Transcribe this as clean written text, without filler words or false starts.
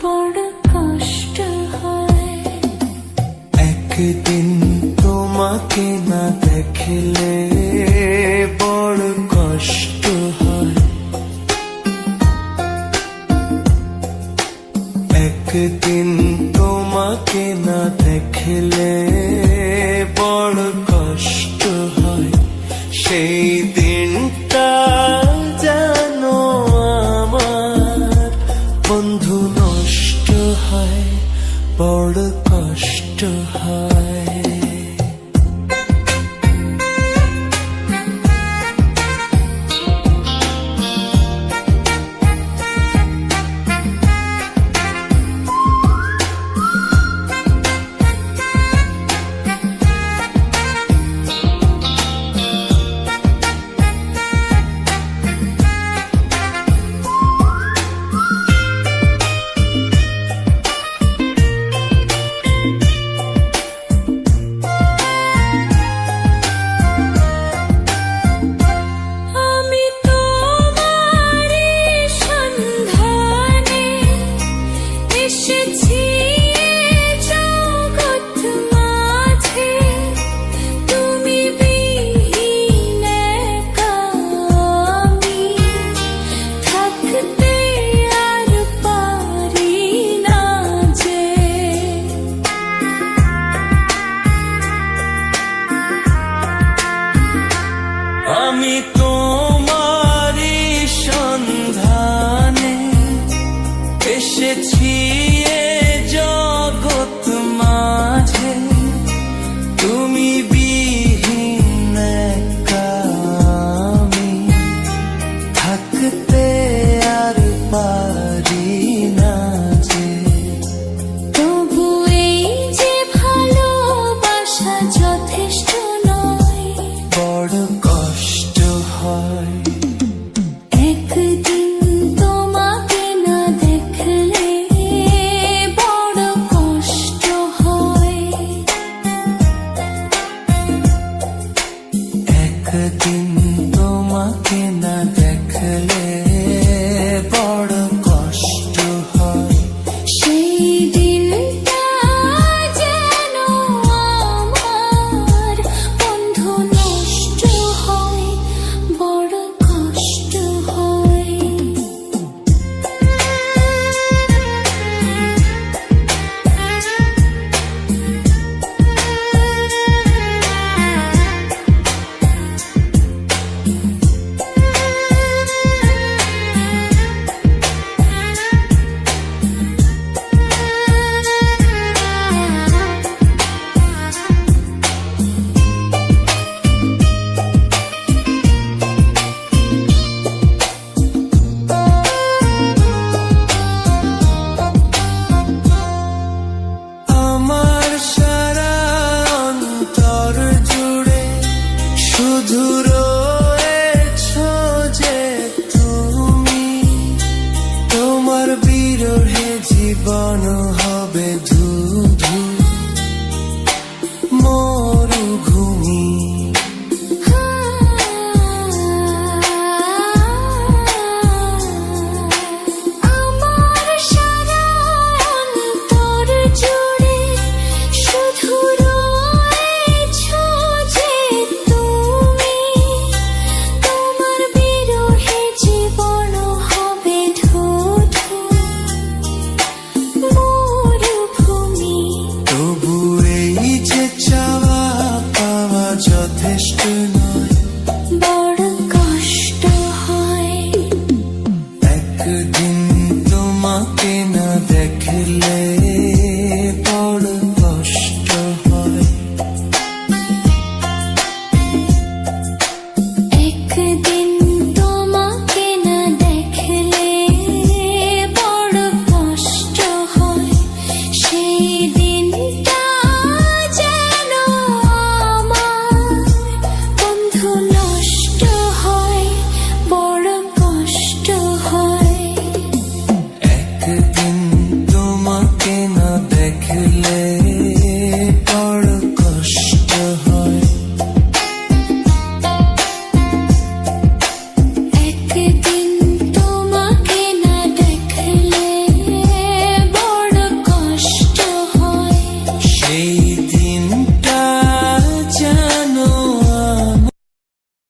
বড় কষ্ট হয়। একদিন তোমাকে না দেখলে বড় কষ্ট হয়। একদিন তোমাকে না দেখলে বড় কষ্ট হয়। সেই দিনটা যেন আমার বন্ধু নষ্ট হয়, বড় কষ্ট হয়। আমি তোমারই সন্ধানে এসেছি এ জগৎ মাঝে, তুমি বিহীন একা আমি থাকতে আর পারি না যে। তবু এই যে ভালোবাসা যথেষ্ট নয়, বড় কষ্ট হয়। একদিন তোমাকে না দেখলে বড় কষ্ট হয়। একদিন তোমাকে না দেখলে বড় কষ্ট হয়। সেই দিনটা যেন আমার বন্ধু নষ্ট হয়, বড় কষ্ট হয়। আমার সারা অন্তর জুড়ে শুধু রয়েছো যে তুমি, তোমার বিরহে জীবন